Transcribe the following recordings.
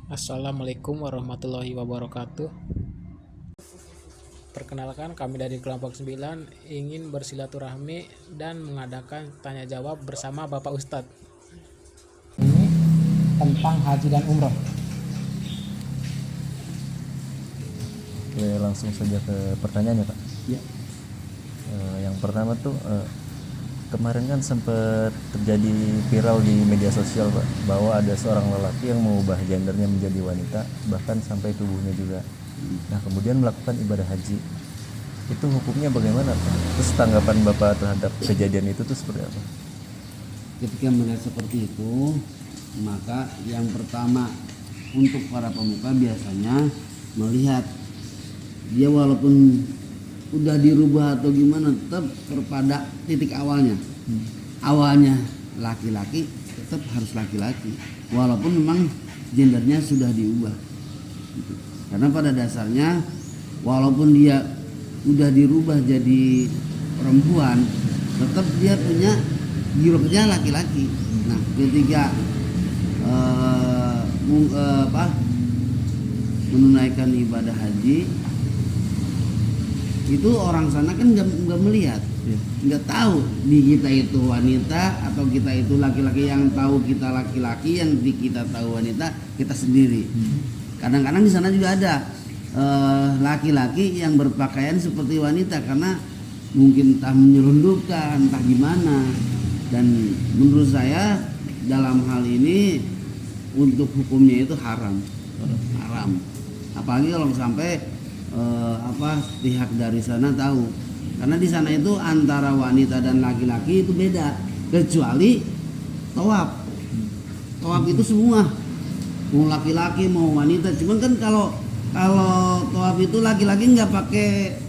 Assalamualaikum warahmatullahi wabarakatuh. Perkenalkan, kami dari kelompok 9 ingin bersilaturahmi dan mengadakan tanya jawab bersama Bapak Ustadz. Ini tentang haji dan umroh. Oke, langsung saja ke pertanyaannya, Pak. Ya. Yang pertama tuh kemarin kan sempat terjadi viral di media sosial, Pak, bahwa ada seorang lelaki yang mengubah gendernya menjadi wanita, bahkan sampai tubuhnya juga. Nah, kemudian melakukan ibadah haji. Itu hukumnya bagaimana, Pak? Terus tanggapan Bapak terhadap kejadian itu tuh seperti apa? Ketika melihat seperti itu, maka yang pertama untuk para pemuka biasanya melihat dia walaupun udah dirubah atau gimana tetap pada titik awalnya. Awalnya laki-laki tetap harus laki-laki walaupun memang gendernya sudah diubah. Karena pada dasarnya walaupun dia udah dirubah jadi perempuan, tetap dia punya jirohnya laki-laki. Nah, ketika menunaikan ibadah haji itu orang sana kan nggak melihat, nggak tahu di kita itu wanita atau kita itu laki-laki. Yang tahu kita laki-laki, yang di kita tahu wanita kita sendiri. Kadang-kadang di sana juga ada laki-laki yang berpakaian seperti wanita karena mungkin entah menyelundupkan, entah gimana. Dan menurut saya dalam hal ini untuk hukumnya itu haram. Apalagi kalau sampai pihak dari sana tahu, karena di sana itu antara wanita dan laki-laki itu beda, kecuali tawaf itu semua mau laki-laki mau wanita. Cuman kan kalau tawaf itu laki-laki nggak pakai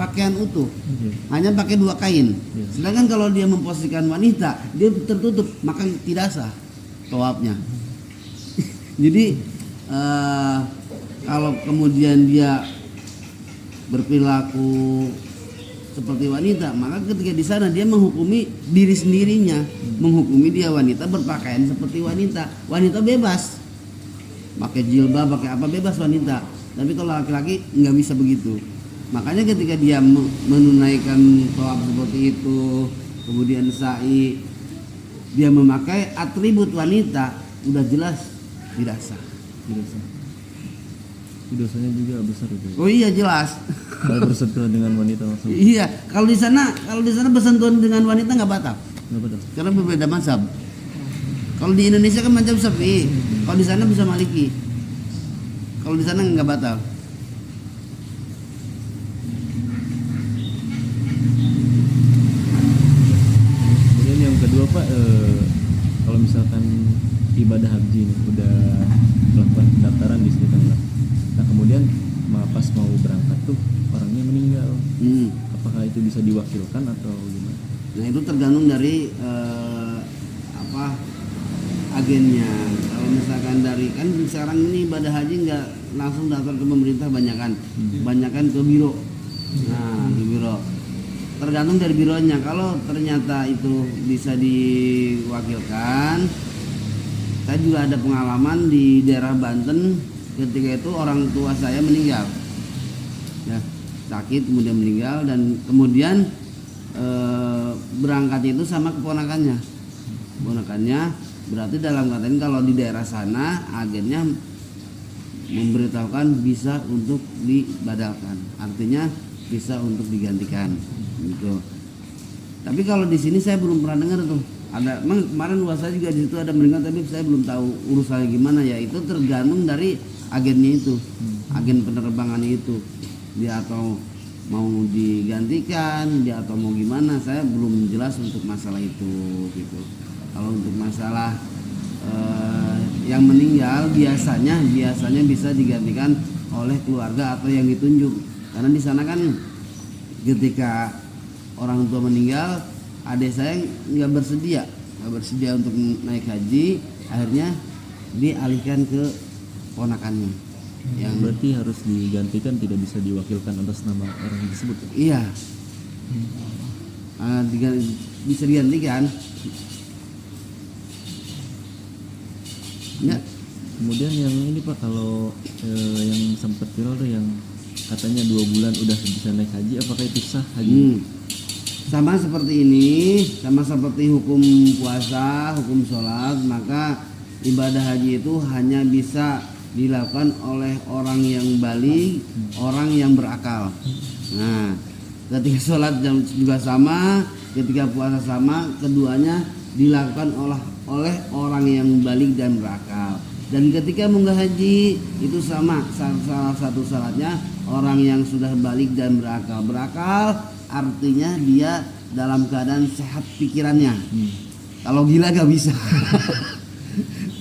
pakaian utuh, hanya pakai 2 kain. Sedangkan kalau dia memposisikan wanita, dia tertutup, maka tidak sah tawafnya. Jadi kalau kemudian dia berperilaku seperti wanita, maka ketika di sana dia menghukumi diri sendirinya, menghukumi dia wanita berpakaian seperti wanita. Wanita bebas pakai jilbab, pakai apa, bebas wanita. Tapi kalau laki-laki nggak bisa begitu. Makanya ketika dia menunaikan tawaf seperti itu, kemudian sa'i, dia memakai atribut wanita, udah jelas tidak sah. Dosanya juga besar itu. Oh iya, jelas. Kalau bersentuhan dengan wanita langsung. Iya, kalau di sana bersentuhan dengan wanita nggak batal. Nggak betul. Karena berbeda mazhab. Kalau di Indonesia kan mazhab Syafi'i, kalau di sana bisa Maliki. Kalau di sana nggak batal. Kemudian yang kedua, Pak, kalau misalkan ibadah haji ini udah melakukan pendaftaran di sini kan, Pak. Nah, kemudian pas mau berangkat tuh orangnya meninggal. Apakah itu bisa diwakilkan atau gimana? Nah, itu tergantung dari agennya. Kalau misalkan dari, kan sekarang ini ibadah haji nggak langsung daftar ke pemerintah, banyakan ke biro. Nah, di biro tergantung dari bironya. Kalau ternyata itu bisa diwakilkan, saya juga ada pengalaman di daerah Banten. Ketika itu orang tua saya meninggal, ya, sakit kemudian meninggal, dan kemudian berangkat itu sama keponakannya. Berarti dalam kata ini kalau di daerah sana agennya memberitahukan bisa untuk dibadalkan, artinya bisa untuk digantikan gitu. Tapi kalau di sini saya belum pernah dengar tuh ada. Kemarin saya juga di situ ada mendengar, tapi saya belum tahu urusannya gimana ya. Itu tergantung dari agennya itu, agen penerbangannya itu, dia atau mau digantikan, dia atau mau gimana, saya belum jelas untuk masalah itu gitu. Kalau untuk masalah yang meninggal biasanya bisa digantikan oleh keluarga atau yang ditunjuk. Karena di sana kan ketika orang tua meninggal, adik saya nggak bersedia untuk naik haji, akhirnya dialihkan ke ponakannya. Yang berarti harus digantikan, tidak bisa diwakilkan atas nama orang tersebut. Iya. Bisa digantikan. Ya. Kemudian yang ini Pak, kalau yang sempat viral tuh yang katanya 2 bulan udah bisa naik haji, apakah itu sah haji? Sama seperti ini, sama seperti hukum puasa, hukum sholat, maka ibadah haji itu hanya bisa dilakukan oleh orang yang baligh, orang yang berakal. Nah, ketika sholat juga sama, ketika puasa sama, keduanya dilakukan oleh orang yang baligh dan berakal. Dan ketika munggah haji itu sama, salah satu syaratnya orang yang sudah baligh dan berakal. Berakal artinya dia dalam keadaan sehat pikirannya. Kalau gila gak bisa.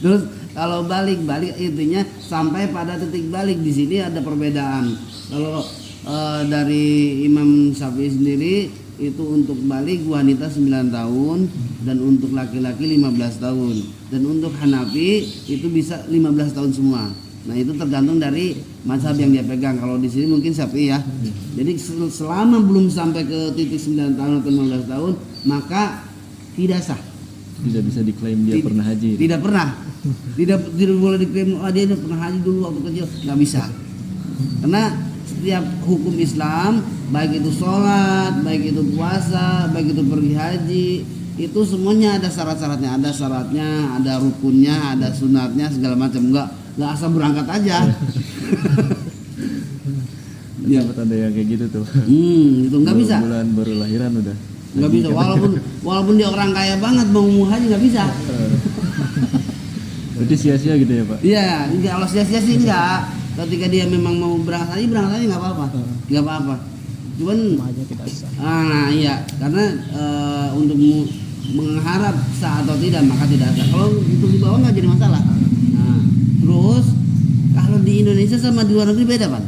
Terus kalau balik intinya sampai pada titik balik. Di sini ada perbedaan. Kalau dari Imam Syafi'i sendiri itu untuk balik wanita 9 tahun dan untuk laki-laki 15 tahun. Dan untuk Hanafi itu bisa 15 tahun semua. Nah, itu tergantung dari mazhab yang dia pegang. Kalau di sini mungkin Syafi'i ya. Jadi selama belum sampai ke titik 9 tahun atau 15 tahun, maka tidak sah. Tidak bisa diklaim dia pernah haji. Tidak pernah. Tidak boleh diklaim dia pernah haji dulu waktu kecil, nggak bisa. Karena setiap hukum Islam, baik itu sholat, baik itu puasa, baik itu pergi haji, itu semuanya ada syarat-syaratnya, ada rukunnya, ada sunatnya, segala macam. Enggak asal berangkat aja. Ya, ada yang kayak gitu tuh. Itu nggak bisa. 2 bulan baru lahiran udah. Nggak bisa. Walaupun dia orang kaya banget mau haji nggak bisa. Berarti sia-sia gitu ya Pak? Iya, kalau sia-sia sih enggak. Ketika dia memang mau berangkat haji nggak apa-apa. Nggak apa-apa. Cuman aja kita sah. nah iya, karena untuk mengharap sah atau tidak maka tidak sah. Kalau itu di bawah nggak jadi masalah. Nah, terus kalau di Indonesia sama di luar negeri beda Pak.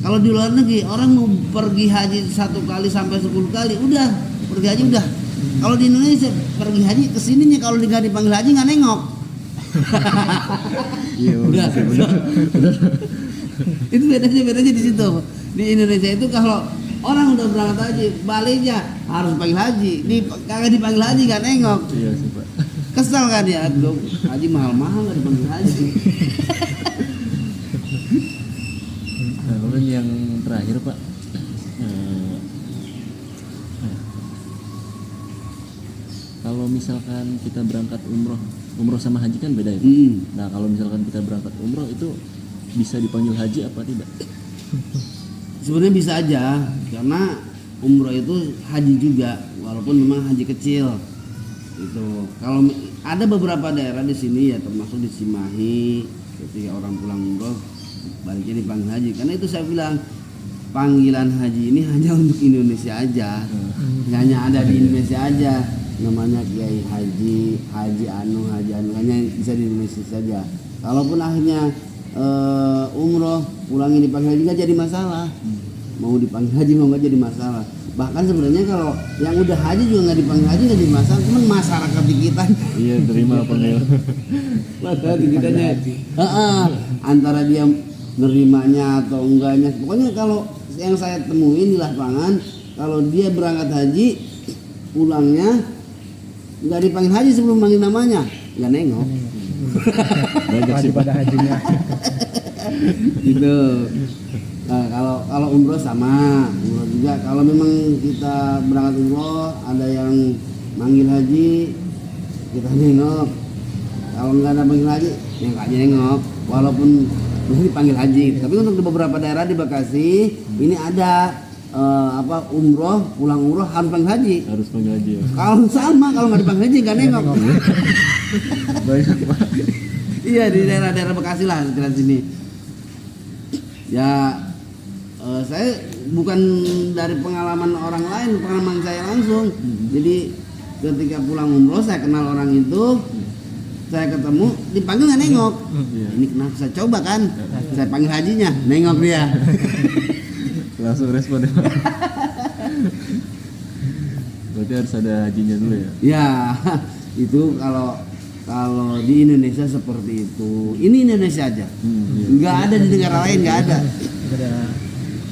Kalau di luar negeri orang mau pergi haji 1 kali sampai 10 kali udah pergi haji udah. Kalau di Indonesia pergi haji kesininya kalau nggak dipanggil haji nggak nengok. Iya, udah. Itu bedanya di situ. Di Indonesia itu kalau orang udah berangkat haji baliknya harus panggil haji, kagak dipanggil haji nggak nengok. Iya sih Pak. Kesal kan ya, aduh haji mahal-mahal nggak dipanggil haji. Nah, kemudian yang terakhir Pak, kalau misalkan kita berangkat umroh sama haji kan beda ya Pak? Nah, kalau misalkan kita berangkat umroh itu bisa dipanggil haji apa tidak? Sebenarnya bisa aja, karena umroh itu haji juga, walaupun memang haji kecil. Itu kalau ada beberapa daerah di sini ya, termasuk di Cimahi, ketika orang pulang umroh baliknya dipanggil haji. Karena itu saya bilang panggilan haji ini hanya untuk Indonesia aja, hanya ada di Indonesia aja. Namanya Kiai Haji Anu, hanya bisa di Indonesia saja. Kalaupun akhirnya umroh pulangin dipanggil haji nggak jadi masalah. Mau dipanggil haji mau nggak jadi masalah. Bahkan sebenarnya kalau yang udah haji juga nggak dipanggil haji nggak jadi masalah. Cuman masyarakat di kita Iya, terima apa enggak? masyarakat di kitanya antara dia nerimanya atau enggaknya. Pokoknya kalau yang saya temuin di lapangan, kalau dia berangkat haji pulangnya nggak dipanggil haji sebelum manggil namanya, nggak nengok. Wajib pada hajinya. Gitu. Nah, kalau umroh sama, umroh juga. Kalau memang kita berangkat umroh ada yang manggil haji, kita nengok. Kalau nggak ada manggil haji, ya nggak nengok. Walaupun dipanggil haji. Tapi untuk beberapa daerah di Bekasi ini ada umroh, pulang umroh harus panggil haji. harus panggil haji ya. Kalau sama, kalau nggak dipanggil haji nggak nengok. Banyak Pak. Iya, di daerah-daerah Bekasi lah sekitar sini. Ya, saya bukan dari pengalaman orang lain, pengalaman saya langsung. Jadi ketika pulang umroh saya kenal orang itu, saya ketemu, dipanggil nggak nengok. Ini kenapa? Saya coba kan, saya panggil hajinya, nengok dia. Langsung respon ya. Berarti harus ada hajinya dulu ya. Ya, itu kalau di Indonesia seperti itu. Ini Indonesia aja. Iya. Nggak ada di negara lain, nggak ada.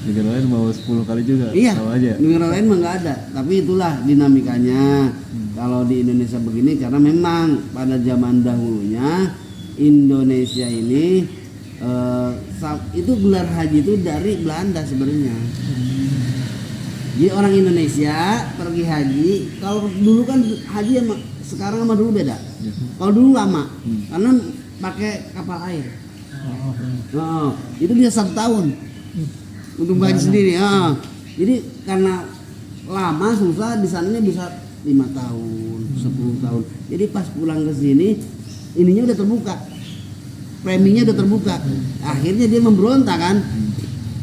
Negara lain mau 10 kali juga Iya, sama aja. negara lain mah nggak ada. Tapi itulah dinamikanya. Kalau di Indonesia begini karena memang pada zaman dahulunya Indonesia ini itu gelar haji itu dari Belanda sebenarnya. Jadi orang Indonesia pergi haji, kalau dulu kan haji sama sekarang sama dulu beda. Kalau dulu lama, karena pakai kapal air. Itu bisa 1 tahun untuk haji sendiri. Jadi karena lama susah, di sananya bisa 5 tahun, 10 tahun. Jadi pas pulang ke sini, ininya udah terbuka, preminya udah terbuka. Akhirnya dia memberontak kan.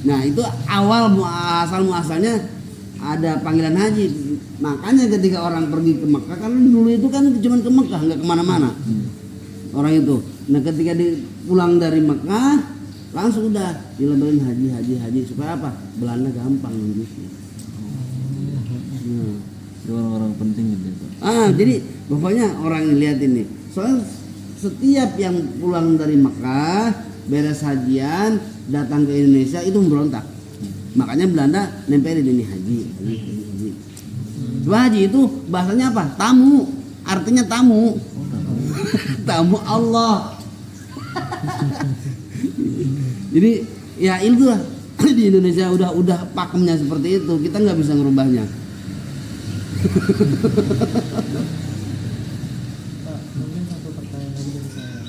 Nah itu awal muasalnya ada panggilan haji. Makanya ketika orang pergi ke Mekah, karena dulu itu kan cuma ke Mekah, nggak kemana-mana orang itu. Nah ketika pulang dari Mekah, langsung udah dilebarin haji supaya apa? Belanda gampang ngurusnya. Itu orang-orang penting gitu ya, Pak. Jadi pokoknya orang ini lihat ini. Soalnya setiap yang pulang dari Mekah, beres hajian, datang ke Indonesia itu memberontak. Makanya Belanda nempelin ini haji. Haji itu bahasanya apa? Tamu. Artinya tamu. Tamu Allah. Jadi ya itu lah. Di Indonesia udah pakemnya seperti itu. Kita nggak bisa ngerubahnya. Pak, mungkin satu pertanyaan lagi dari saya.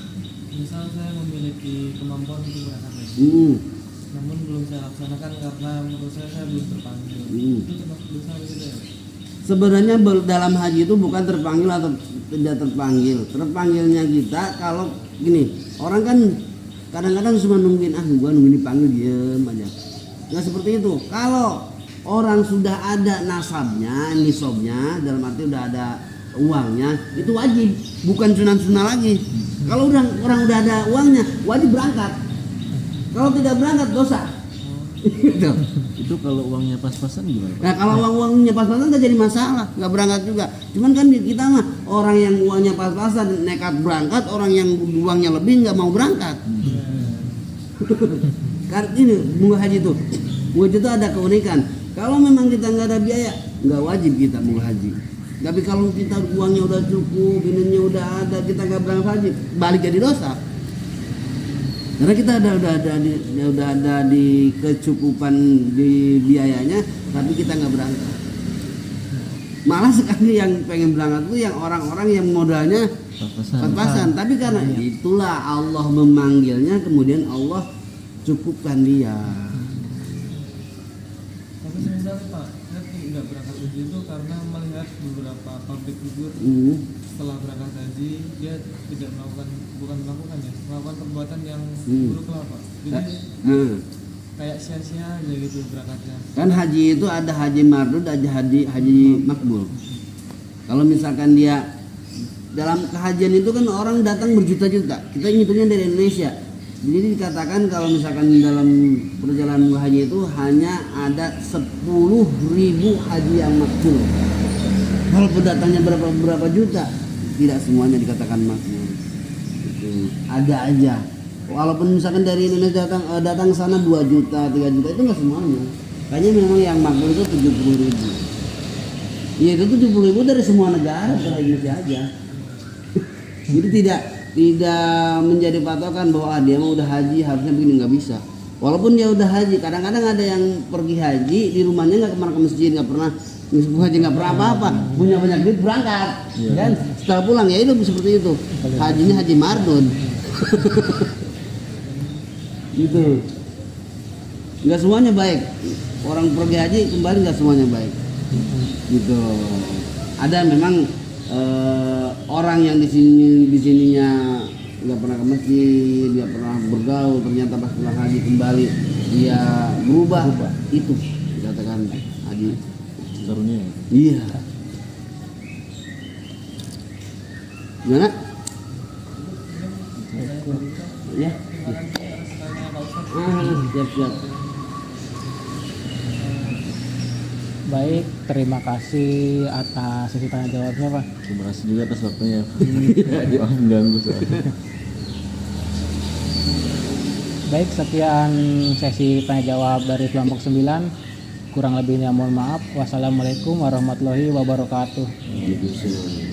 Misal saya memiliki kemampuan untuk berangkat haji, namun belum saya laksanakan karena menurut saya belum terpanggil. Itu termasuk dosa gitu ya? Sebenarnya dalam haji itu bukan terpanggil atau tidak terpanggil. Terpanggilnya kita kalau gini, orang kan kadang-kadang cuma nungguin, gua nungguin dipanggil, diem aja. Nggak seperti itu. Kalau orang sudah ada nasabnya, nisabnya, dalam arti udah ada uangnya, itu wajib, bukan sunnah lagi. Kalau orang udah ada uangnya, wajib berangkat. Kalau tidak berangkat dosa. Gitu. Itu kalau uangnya pas-pasan gimana, Pak? Nah kalau uangnya pas-pasan nggak jadi masalah, nggak berangkat juga. Cuman kan kita mah orang yang uangnya pas-pasan nekat berangkat, orang yang uangnya lebih nggak mau berangkat. Kan ini bunga haji itu, bunga haji itu ada keunikan. Kalau memang kita nggak ada biaya, nggak wajib kita bunga haji. Tapi kalau kita uangnya udah cukup, ininya udah ada, kita nggak berangkat haji, balik jadi dosa. Karena kita udah ada di kecukupan di biayanya, tapi kita nggak berangkat. Malah sekali yang pengen berangkat itu yang orang-orang yang modalnya pas-pasan. Tapi karena itulah Allah memanggilnya, kemudian Allah cukupkan dia. Tapi sebenarnya Pak, saya tidak berangkat haji itu karena melihat beberapa public figure setelah berangkat haji dia tidak melakukan perbuatan yang buruk lah Pak. Jadi kayak sia-sia aja gitu berangkatnya. Kan haji itu ada haji mardud, ada haji makbul. Kalau misalkan dia dalam kehajian itu kan orang datang berjuta-juta. Kita ngitungnya dari Indonesia. Jadi dikatakan kalau misalkan dalam perjalanan haji itu hanya ada 10.000 haji yang makbul. Walaupun datangnya berapa juta, tidak semuanya dikatakan makbul. Ada aja. Walaupun misalkan dari Indonesia datang sana 2 juta, 3 juta, itu nggak semuanya. Kayaknya memang yang makbul itu 70.000. Ya itu 70.000 dari semua negara, bukan Indonesia aja. Jadi tidak menjadi patokan bahwa dia mau udah haji harusnya begini, nggak bisa. Walaupun dia udah haji, kadang-kadang ada yang pergi haji di rumahnya nggak pernah ke masjid, nggak pernah haji, nggak pernah apa-apa, punya banyak duit berangkat, kan? Setelah pulang ya itu seperti itu. Hajinya haji mardun. Gitu. Nggak semuanya baik. Orang pergi haji kembali nggak semuanya baik. Gitu. Ada memang orang yang di sininya nggak pernah ke masjid, nggak pernah bergaul, ternyata pas pulang haji kembali dia berubah. Itu dikatakan haji karunia. Iya. Gimana? Ya. Siap. Baik, terima kasih atas sesi tanya jawabnya Pak. Terima kasih juga atas waktunya. Maaf mengganggu soalnya. Baik, sekian sesi tanya jawab dari kelompok 9. Kurang lebihnya mohon maaf. Wassalamualaikum warahmatullahi wabarakatuh. Waalaikumsalam.